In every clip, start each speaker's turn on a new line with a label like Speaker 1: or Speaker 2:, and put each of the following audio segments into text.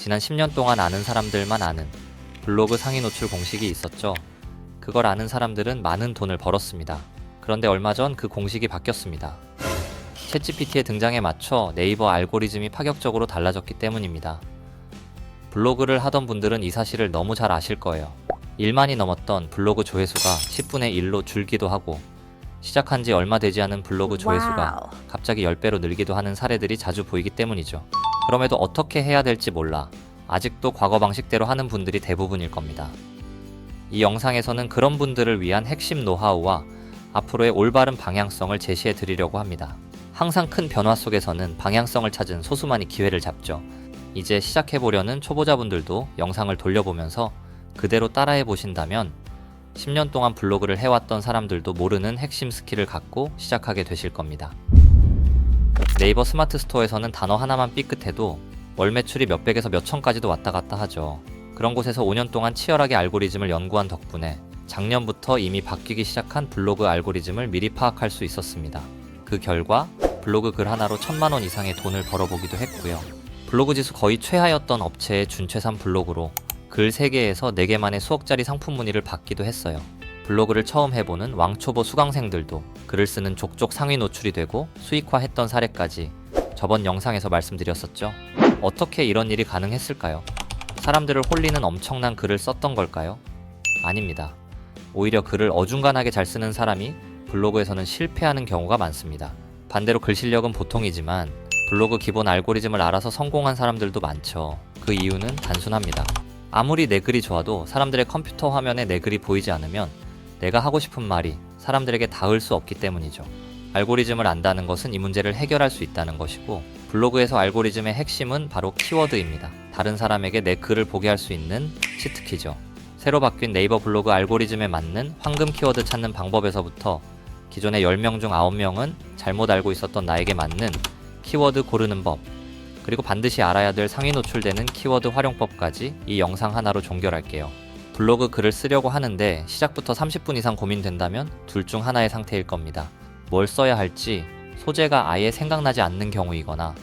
Speaker 1: 지난 10년 동안 아는 사람들만 아는 블로그 상위 노출 공식이 있었죠. 그걸 아는 사람들은 많은 돈을 벌었습니다. 그런데 얼마 전 그 공식이 바뀌었습니다. 챗GPT의 등장에 맞춰 네이버 알고리즘이 파격적으로 달라졌기 때문입니다. 블로그를 하던 분들은 이 사실을 너무 잘 아실 거예요. 1만이 넘었던 블로그 조회수가 10분의 1로 줄기도 하고, 시작한 지 얼마 되지 않은 블로그 조회수가 갑자기 10배로 늘기도 하는 사례들이 자주 보이기 때문이죠. 그럼에도 어떻게 해야 될지 몰라 아직도 과거 방식대로 하는 분들이 대부분일 겁니다. 이 영상에서는 그런 분들을 위한 핵심 노하우와 앞으로의 올바른 방향성을 제시해 드리려고 합니다. 항상 큰 변화 속에서는 방향성을 찾은 소수만이 기회를 잡죠. 이제 시작해보려는 초보자분들도 영상을 돌려보면서 그대로 따라해 보신다면 10년 동안 블로그를 해왔던 사람들도 모르는 핵심 스킬을 갖고 시작하게 되실 겁니다. 네이버 스마트 스토어에서는 단어 하나만 삐끗해도 월 매출이 몇백에서 몇천까지도 왔다 갔다 하죠. 그런 곳에서 5년 동안 치열하게 알고리즘을 연구한 덕분에 작년부터 이미 바뀌기 시작한 블로그 알고리즘을 미리 파악할 수 있었습니다. 그 결과 블로그 글 하나로 1000만 원 이상의 돈을 벌어보기도 했고요. 블로그 지수 거의 최하였던 업체의 준최산 블로그로 글 3개에서 4개만의 수억짜리 상품 문의를 받기도 했어요. 블로그를 처음 해보는 왕초보 수강생들도 글을 쓰는 족족 상위 노출이 되고 수익화했던 사례까지 저번 영상에서 말씀드렸었죠. 어떻게 이런 일이 가능했을까요? 사람들을 홀리는 엄청난 글을 썼던 걸까요? 아닙니다. 오히려 글을 어중간하게 잘 쓰는 사람이 블로그에서는 실패하는 경우가 많습니다. 반대로 글 실력은 보통이지만 블로그 기본 알고리즘을 알아서 성공한 사람들도 많죠. 그 이유는 단순합니다. 아무리 내 글이 좋아도 사람들의 컴퓨터 화면에 내 글이 보이지 않으면 내가 하고 싶은 말이 사람들에게 닿을 수 없기 때문이죠. 알고리즘을 안다는 것은 이 문제를 해결할 수 있다는 것이고, 블로그에서 알고리즘의 핵심은 바로 키워드입니다. 다른 사람에게 내 글을 보게 할 수 있는 치트키죠. 새로 바뀐 네이버 블로그 알고리즘에 맞는 황금 키워드 찾는 방법에서부터 기존의 10명 중 9명은 잘못 알고 있었던 나에게 맞는 키워드 고르는 법, 그리고 반드시 알아야 될 상위 노출되는 키워드 활용법까지 이 영상 하나로 종결할게요. 블로그 글을 쓰려고 하는데 시작부터 30분 이상 고민된다면 둘 중 하나의 상태일 겁니다. 뭘 써야 할지 소재가 아예 생각나지 않는 경우이거나,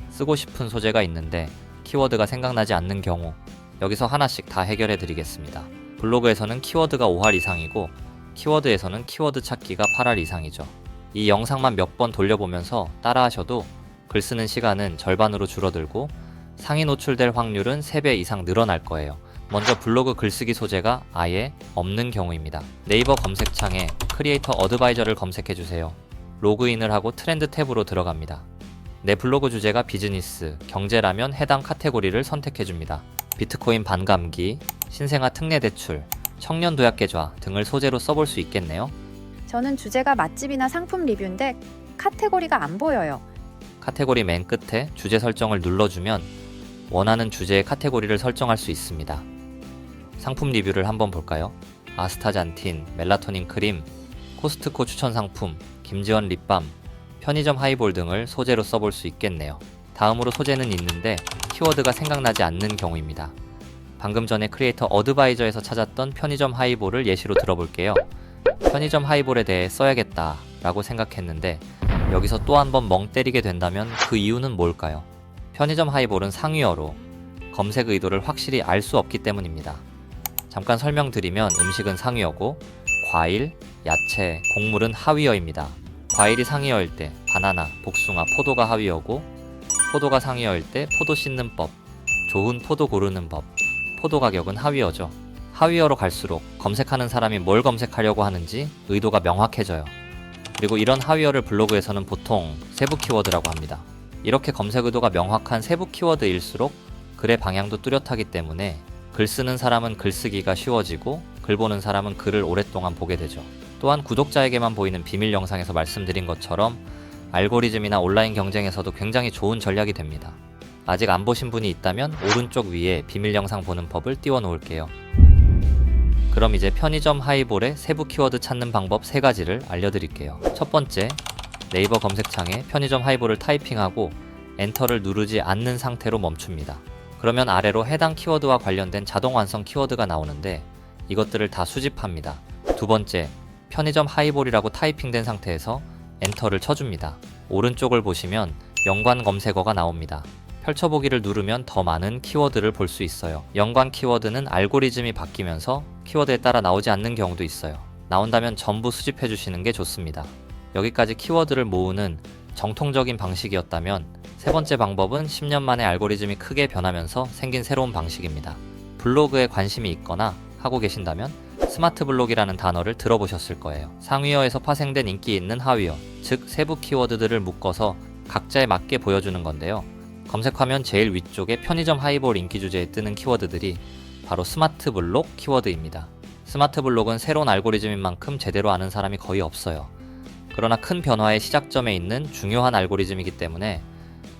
Speaker 1: 쓰고 싶은 소재가 있는데 키워드가 생각나지 않는 경우, 여기서 하나씩 다 해결해 드리겠습니다. 블로그에서는 키워드가 5할 이상이고 키워드에서는 키워드 찾기가 8할 이상이죠. 이 영상만 몇 번 돌려보면서 따라하셔도 글 쓰는 시간은 절반으로 줄어들고 상위 노출될 확률은 3배 이상 늘어날 거예요. 먼저 블로그 글쓰기 소재가 아예 없는 경우입니다. 네이버 검색창에 크리에이터 어드바이저를 검색해주세요. 로그인을 하고 트렌드 탭으로 들어갑니다. 내 블로그 주제가 비즈니스, 경제라면 해당 카테고리를 선택해줍니다. 비트코인 반감기, 신생아 특례 대출, 청년 도약 계좌 등을 소재로 써볼 수 있겠네요.
Speaker 2: 저는 주제가 맛집이나 상품 리뷰인데 카테고리가 안 보여요.
Speaker 1: 카테고리 맨 끝에 주제 설정을 눌러주면 원하는 주제의 카테고리를 설정할 수 있습니다. 상품 리뷰를 한번 볼까요? 아스타잔틴, 멜라토닌 크림, 코스트코 추천 상품, 김지원 립밤, 편의점 하이볼 등을 소재로 써볼 수 있겠네요. 다음으로 소재는 있는데 키워드가 생각나지 않는 경우입니다. 방금 전에 크리에이터 어드바이저에서 찾았던 편의점 하이볼을 예시로 들어볼게요. 편의점 하이볼에 대해 써야겠다 라고 생각했는데 여기서 또 한 번 멍 때리게 된다면 그 이유는 뭘까요? 편의점 하이볼은 상위어로 검색 의도를 확실히 알 수 없기 때문입니다. 잠깐 설명드리면 음식은 상위어고 과일, 야채, 곡물은 하위어입니다. 과일이 상위어일 때 바나나, 복숭아, 포도가 하위어고, 포도가 상위어일 때 포도 씻는 법, 좋은 포도 고르는 법, 포도 가격은 하위어죠. 하위어로 갈수록 검색하는 사람이 뭘 검색하려고 하는지 의도가 명확해져요. 그리고 이런 하위어를 블로그에서는 보통 세부 키워드라고 합니다. 이렇게 검색 의도가 명확한 세부 키워드일수록 글의 방향도 뚜렷하기 때문에 글 쓰는 사람은 글쓰기가 쉬워지고 글 보는 사람은 글을 오랫동안 보게 되죠. 또한 구독자에게만 보이는 비밀 영상에서 말씀드린 것처럼 알고리즘이나 온라인 경쟁에서도 굉장히 좋은 전략이 됩니다. 아직 안 보신 분이 있다면 오른쪽 위에 비밀 영상 보는 법을 띄워 놓을게요. 그럼 이제 편의점 하이볼의 세부 키워드 찾는 방법 3가지를 알려드릴게요. 첫 번째, 네이버 검색창에 편의점 하이볼을 타이핑하고 엔터를 누르지 않는 상태로 멈춥니다. 그러면 아래로 해당 키워드와 관련된 자동 완성 키워드가 나오는데 이것들을 다 수집합니다. 두 번째, 편의점 하이볼이라고 타이핑된 상태에서 엔터를 쳐줍니다. 오른쪽을 보시면 연관 검색어가 나옵니다. 펼쳐보기를 누르면 더 많은 키워드를 볼 수 있어요. 연관 키워드는 알고리즘이 바뀌면서 키워드에 따라 나오지 않는 경우도 있어요. 나온다면 전부 수집해 주시는 게 좋습니다. 여기까지 키워드를 모으는 정통적인 방식이었다면 세 번째 방법은 10년 만에 알고리즘이 크게 변하면서 생긴 새로운 방식입니다. 블로그에 관심이 있거나 하고 계신다면 스마트 블록이라는 단어를 들어보셨을 거예요. 상위어에서 파생된 인기 있는 하위어, 즉 세부 키워드들을 묶어서 각자에 맞게 보여주는 건데요. 검색하면 제일 위쪽에 편의점 하이볼 인기 주제에 뜨는 키워드들이 바로 스마트 블록 키워드입니다. 스마트 블록은 새로운 알고리즘인 만큼 제대로 아는 사람이 거의 없어요. 그러나 큰 변화의 시작점에 있는 중요한 알고리즘이기 때문에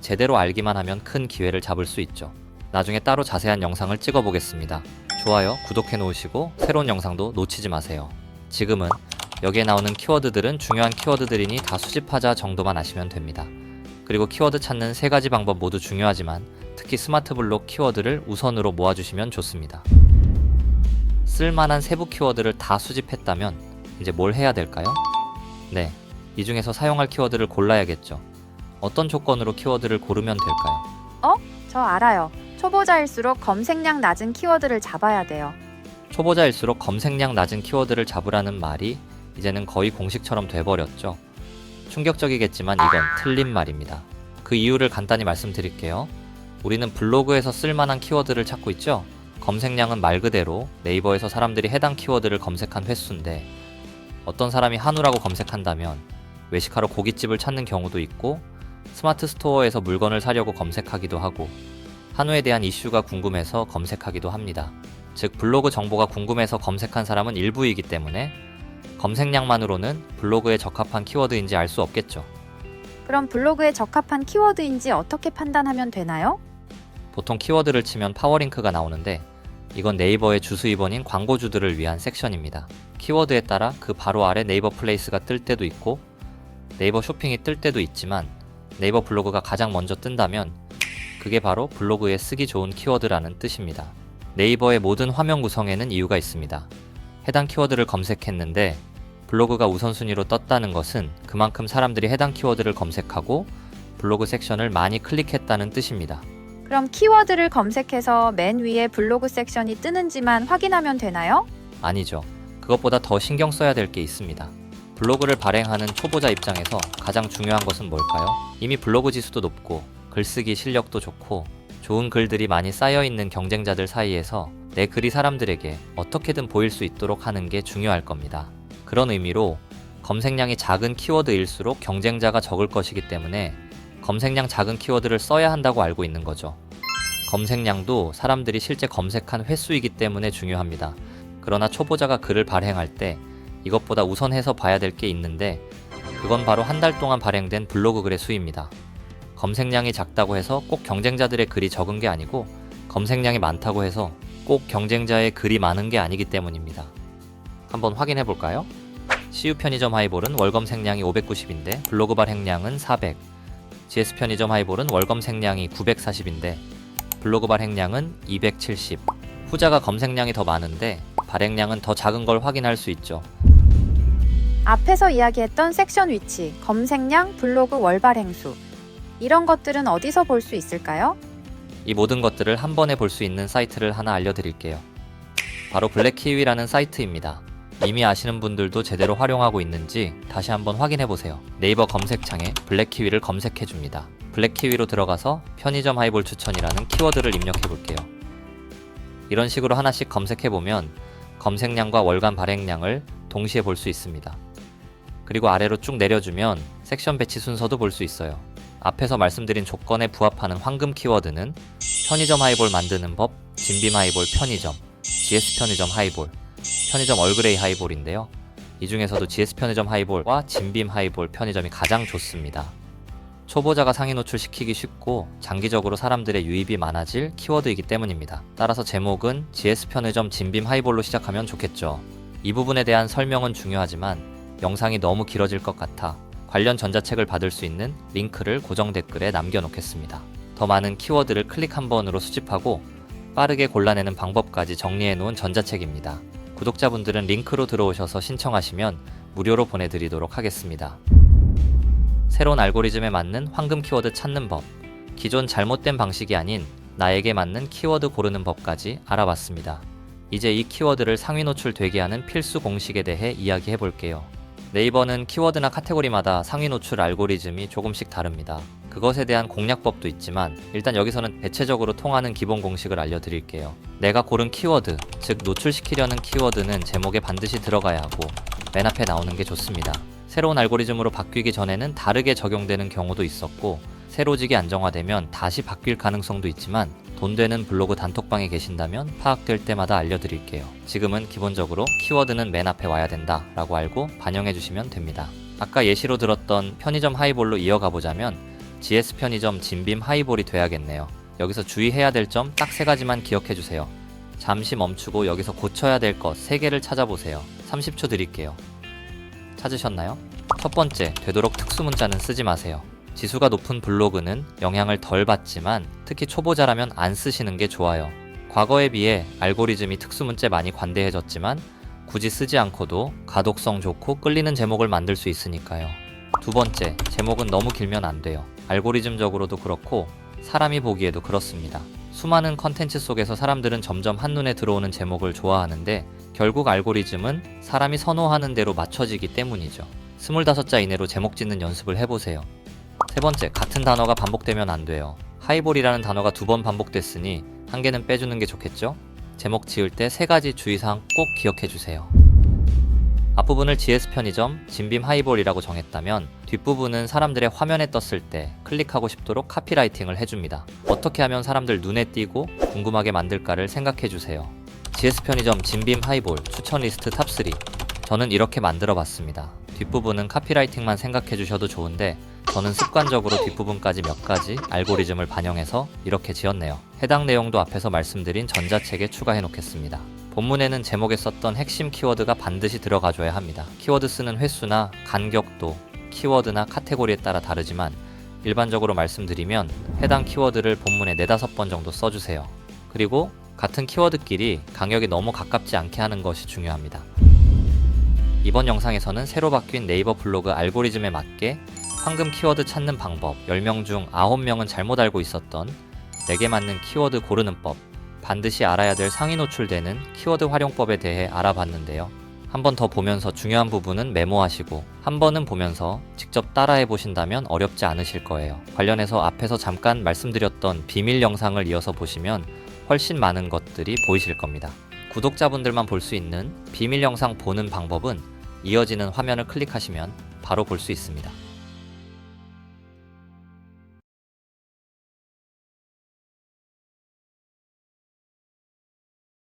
Speaker 1: 제대로 알기만 하면 큰 기회를 잡을 수 있죠. 나중에 따로 자세한 영상을 찍어 보겠습니다. 좋아요, 구독해 놓으시고 새로운 영상도 놓치지 마세요. 지금은 여기에 나오는 키워드들은 중요한 키워드들이니 다 수집하자 정도만 아시면 됩니다. 그리고 키워드 찾는 세 가지 방법 모두 중요하지만 특히 스마트 블록 키워드를 우선으로 모아주시면 좋습니다. 쓸만한 세부 키워드를 다 수집했다면 이제 뭘 해야 될까요? 네, 이 중에서 사용할 키워드를 골라야겠죠. 어떤 조건으로 키워드를 고르면 될까요?
Speaker 2: 저 알아요. 초보자일수록 검색량 낮은 키워드를 잡아야 돼요.
Speaker 1: 초보자일수록 검색량 낮은 키워드를 잡으라는 말이 이제는 거의 공식처럼 돼버렸죠. 충격적이겠지만 이건 틀린 말입니다. 그 이유를 간단히 말씀드릴게요. 우리는 블로그에서 쓸만한 키워드를 찾고 있죠? 검색량은 말 그대로 네이버에서 사람들이 해당 키워드를 검색한 횟수인데 어떤 사람이 한우라고 검색한다면 외식하러 고깃집을 찾는 경우도 있고 스마트 스토어에서 물건을 사려고 검색하기도 하고 한우에 대한 이슈가 궁금해서 검색하기도 합니다. 즉 블로그 정보가 궁금해서 검색한 사람은 일부이기 때문에 검색량만으로는 블로그에 적합한 키워드인지 알 수 없겠죠.
Speaker 2: 그럼 블로그에 적합한 키워드인지 어떻게 판단하면 되나요?
Speaker 1: 보통 키워드를 치면 파워링크가 나오는데 이건 네이버의 주수입원인 광고주들을 위한 섹션입니다. 키워드에 따라 그 바로 아래 네이버 플레이스가 뜰 때도 있고 네이버 쇼핑이 뜰 때도 있지만 네이버 블로그가 가장 먼저 뜬다면 그게 바로 블로그에 쓰기 좋은 키워드라는 뜻입니다. 네이버의 모든 화면 구성에는 이유가 있습니다. 해당 키워드를 검색했는데 블로그가 우선순위로 떴다는 것은 그만큼 사람들이 해당 키워드를 검색하고 블로그 섹션을 많이 클릭했다는 뜻입니다.
Speaker 2: 그럼 키워드를 검색해서 맨 위에 블로그 섹션이 뜨는지만 확인하면 되나요?
Speaker 1: 아니죠. 그것보다 더 신경 써야 될 게 있습니다. 블로그를 발행하는 초보자 입장에서 가장 중요한 것은 뭘까요? 이미 블로그 지수도 높고 글쓰기 실력도 좋고 좋은 글들이 많이 쌓여있는 경쟁자들 사이에서 내 글이 사람들에게 어떻게든 보일 수 있도록 하는 게 중요할 겁니다. 그런 의미로 검색량이 작은 키워드일수록 경쟁자가 적을 것이기 때문에 검색량 작은 키워드를 써야 한다고 알고 있는 거죠. 검색량도 사람들이 실제 검색한 횟수이기 때문에 중요합니다. 그러나 초보자가 글을 발행할 때 이것보다 우선해서 봐야 될 게 있는데 그건 바로 한 달 동안 발행된 블로그 글의 수입니다. 검색량이 작다고 해서 꼭 경쟁자들의 글이 적은 게 아니고 검색량이 많다고 해서 꼭 경쟁자의 글이 많은 게 아니기 때문입니다. 한번 확인해 볼까요? CU 편의점 하이볼은 월 검색량이 590인데 블로그 발행량은 400. GS 편의점 하이볼은 월 검색량이 940인데 블로그 발행량은 270. 후자가 검색량이 더 많은데 발행량은 더 작은 걸 확인할 수 있죠.
Speaker 2: 앞에서 이야기했던 섹션 위치, 검색량, 블로그 월 발행수 이런 것들은 어디서 볼 수 있을까요?
Speaker 1: 이 모든 것들을 한 번에 볼 수 있는 사이트를 하나 알려드릴게요. 바로 블랙키위라는 사이트입니다. 이미 아시는 분들도 제대로 활용하고 있는지 다시 한번 확인해보세요. 네이버 검색창에 블랙키위를 검색해줍니다. 블랙키위로 들어가서 편의점 하이볼 추천이라는 키워드를 입력해볼게요. 이런 식으로 하나씩 검색해보면 검색량과 월간 발행량을 동시에 볼 수 있습니다. 그리고 아래로 쭉 내려주면 섹션 배치 순서도 볼 수 있어요. 앞에서 말씀드린 조건에 부합하는 황금 키워드는 편의점 하이볼 만드는 법, 진빔 하이볼 편의점, GS 편의점 하이볼, 편의점 얼그레이 하이볼인데요. 이 중에서도 GS 편의점 하이볼과 진빔 하이볼 편의점이 가장 좋습니다. 초보자가 상위 노출시키기 쉽고 장기적으로 사람들의 유입이 많아질 키워드이기 때문입니다. 따라서 제목은 GS 편의점 진빔 하이볼로 시작하면 좋겠죠. 이 부분에 대한 설명은 중요하지만 영상이 너무 길어질 것 같아 관련 전자책을 받을 수 있는 링크를 고정 댓글에 남겨놓겠습니다. 더 많은 키워드를 클릭 한 번으로 수집하고 빠르게 골라내는 방법까지 정리해놓은 전자책입니다. 구독자분들은 링크로 들어오셔서 신청하시면 무료로 보내드리도록 하겠습니다. 새로운 알고리즘에 맞는 황금 키워드 찾는 법, 기존 잘못된 방식이 아닌 나에게 맞는 키워드 고르는 법까지 알아봤습니다. 이제 이 키워드를 상위 노출되게 하는 필수 공식에 대해 이야기해 볼게요. 네이버는 키워드나 카테고리마다 상위 노출 알고리즘이 조금씩 다릅니다. 그것에 대한 공략법도 있지만 일단 여기서는 대체적으로 통하는 기본 공식을 알려드릴게요. 내가 고른 키워드, 즉 노출시키려는 키워드는 제목에 반드시 들어가야 하고 맨 앞에 나오는 게 좋습니다. 새로운 알고리즘으로 바뀌기 전에는 다르게 적용되는 경우도 있었고 새로직이 안정화되면 다시 바뀔 가능성도 있지만 돈 되는 블로그 단톡방에 계신다면 파악될 때마다 알려드릴게요. 지금은 기본적으로 키워드는 맨 앞에 와야 된다 라고 알고 반영해 주시면 됩니다. 아까 예시로 들었던 편의점 하이볼로 이어가 보자면 GS 편의점 진빔 하이볼이 돼야겠네요. 여기서 주의해야 될 점 딱 3가지만 기억해 주세요. 잠시 멈추고 여기서 고쳐야 될 것 3개를 찾아보세요. 30초 드릴게요. 찾으셨나요? 첫 번째, 되도록 특수문자는 쓰지 마세요. 지수가 높은 블로그는 영향을 덜 받지만 특히 초보자라면 안 쓰시는 게 좋아요. 과거에 비해 알고리즘이 특수문자에 많이 관대해졌지만 굳이 쓰지 않고도 가독성 좋고 끌리는 제목을 만들 수 있으니까요. 두 번째, 제목은 너무 길면 안 돼요. 알고리즘적으로도 그렇고 사람이 보기에도 그렇습니다. 수많은 컨텐츠 속에서 사람들은 점점 한눈에 들어오는 제목을 좋아하는데 결국 알고리즘은 사람이 선호하는 대로 맞춰지기 때문이죠. 25자 이내로 제목 짓는 연습을 해보세요. 세 번째, 같은 단어가 반복되면 안 돼요. 하이볼이라는 단어가 2번 반복됐으니 1개는 빼주는 게 좋겠죠? 제목 지을 때 3가지 주의사항 꼭 기억해 주세요. 앞부분을 GS 편의점, 진빔 하이볼이라고 정했다면 뒷부분은 사람들의 화면에 떴을 때 클릭하고 싶도록 카피라이팅을 해줍니다. 어떻게 하면 사람들 눈에 띄고 궁금하게 만들까를 생각해 주세요. GS 편의점, 진빔 하이볼, 추천 리스트 탑3. 저는 이렇게 만들어 봤습니다. 뒷부분은 카피라이팅만 생각해 주셔도 좋은데 저는 습관적으로 뒷부분까지 몇 가지 알고리즘을 반영해서 이렇게 지었네요. 해당 내용도 앞에서 말씀드린 전자책에 추가해 놓겠습니다. 본문에는 제목에 썼던 핵심 키워드가 반드시 들어가줘야 합니다. 키워드 쓰는 횟수나 간격도 키워드나 카테고리에 따라 다르지만 일반적으로 말씀드리면 해당 키워드를 본문에 4-5번 정도 써주세요. 그리고 같은 키워드끼리 강역이 너무 가깝지 않게 하는 것이 중요합니다. 이번 영상에서는 새로 바뀐 네이버 블로그 알고리즘에 맞게 황금 키워드 찾는 방법, 10명 중 9명은 잘못 알고 있었던 내게 맞는 키워드 고르는 법, 반드시 알아야 될 상위 노출되는 키워드 활용법에 대해 알아봤는데요. 한 번 더 보면서 중요한 부분은 메모하시고 한 번은 보면서 직접 따라해 보신다면 어렵지 않으실 거예요. 관련해서 앞에서 잠깐 말씀드렸던 비밀 영상을 이어서 보시면 훨씬 많은 것들이 보이실 겁니다. 구독자분들만 볼 수 있는 비밀 영상 보는 방법은 이어지는 화면을 클릭하시면 바로 볼 수 있습니다.